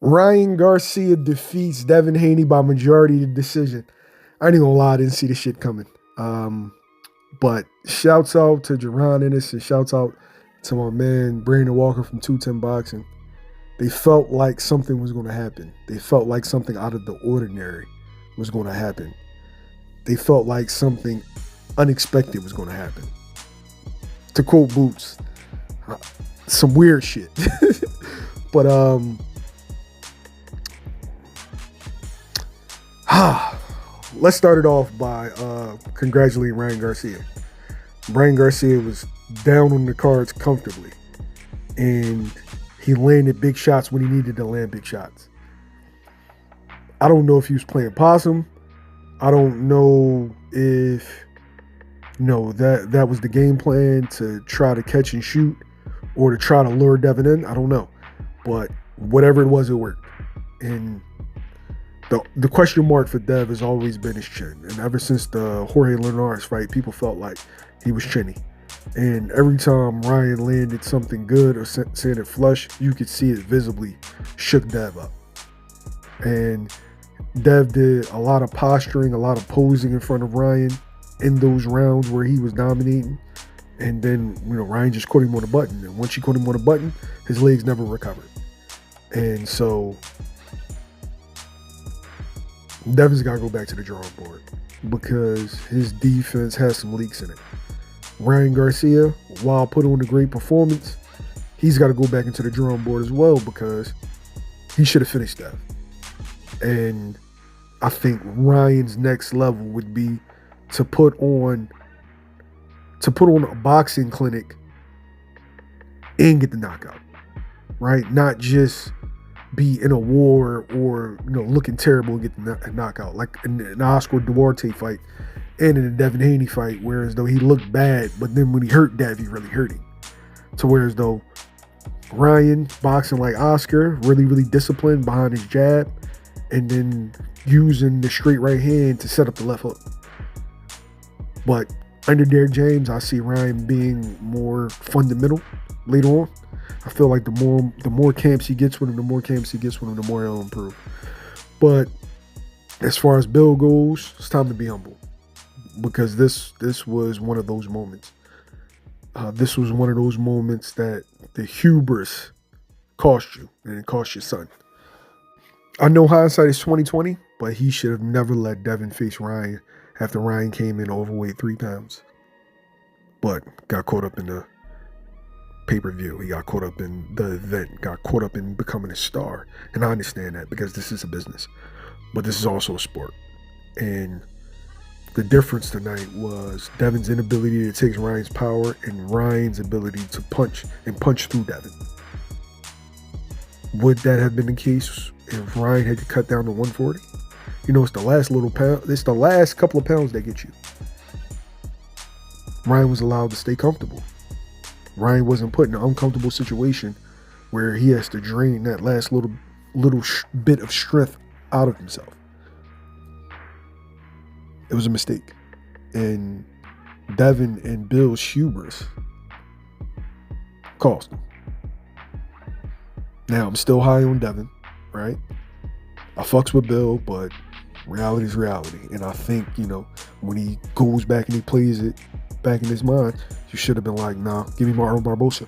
Ryan Garcia defeats Devin Haney by majority decision. I ain't gonna lie, I didn't see the shit coming. But shouts out to Jerron Ennis and shouts out to my man Brandon Walker from 210 Boxing. They felt like something was going to happen. They felt like something out of the ordinary was going to happen. They felt like something unexpected was going to happen. To quote Boots, some weird shit. But let's start it off by congratulating Ryan Garcia. Ryan Garcia was down on the cards comfortably, and he landed big shots when he needed to land big shots. I don't know if he was playing possum. I don't know if that was the game plan to try to catch and shoot or to try to lure Devin in. I don't know, but whatever it was, it worked. And the question mark for Dev has always been his chin. And ever since the Jorge Linares fight, people felt like he was chinny. And every time Ryan landed something good or sent it flush, you could see it visibly shook Dev up. And Dev did a lot of posturing, a lot of posing in front of Ryan in those rounds where he was dominating. And then, Ryan just caught him on a button. And once he caught him on a button, his legs never recovered. And so Devin's got to go back to the drawing board because his defense has some leaks in it. Ryan Garcia, while put on a great performance, he's got to go back into the drawing board as well because he should have finished that. And I think Ryan's next level would be to put on a boxing clinic and get the knockout, right? Not just be in a war or looking terrible and get the knockout, like in the Oscar Duarte fight and in the Devin Haney fight, whereas though he looked bad, but then when he hurt Dev, he really hurt him. To whereas though Ryan boxing like Oscar, really, really disciplined behind his jab, and then using the straight right hand to set up the left hook. But under Derrick James, I see Ryan being more fundamental later on. I feel like the more camps he gets with him, the more he'll improve. But as far as Bill goes, it's time to be humble because this was one of those moments. This was one of those moments that the hubris cost you, and it cost your son. I know hindsight is 20/20, but he should have never let Devin face Ryan after Ryan came in overweight 3 pounds. But got caught up in the pay-per-view. He got caught up in the event, got caught up in becoming a star. And I understand that because this is a business. But this is also a sport. And the difference tonight was Devin's inability to take Ryan's power and Ryan's ability to punch through Devin. Would that have been the case if Ryan had to cut down to 140? It's the last couple of pounds that get you. Ryan was allowed to stay comfortable. Ryan wasn't put in an uncomfortable situation where he has to drain that last little bit of strength out of himself. It was a mistake. And Devin and Bill's hubris cost him. Now, I'm still high on Devin, right? I fucks with Bill, but reality is reality. And I think, when he goes back and he plays it back in his mind, you should have been like, nah, give me Arnold Barbosa.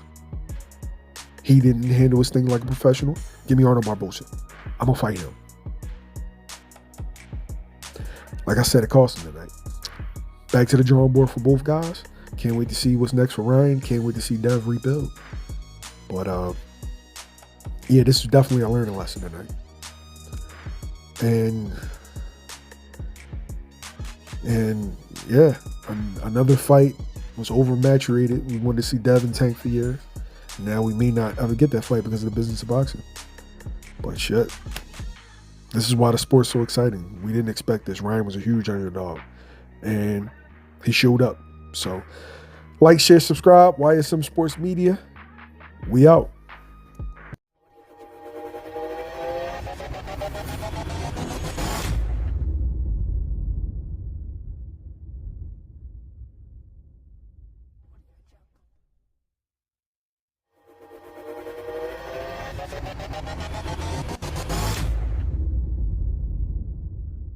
He didn't handle his thing like a professional. Give me Arnold Barbosa. I'm going to fight him. Like I said, it cost him tonight. Back to the drawing board for both guys. Can't wait to see what's next for Ryan. Can't wait to see Dev rebuild. But, yeah, this was definitely a learning lesson tonight. And yeah, another fight was overmaturated. We wanted to see Devin tank for years. Now we may not ever get that fight because of the business of boxing. But shit, this is why the sport's so exciting. We didn't expect this. Ryan was a huge underdog, and he showed up. So, like, share, subscribe. YSM Sports Media. We out.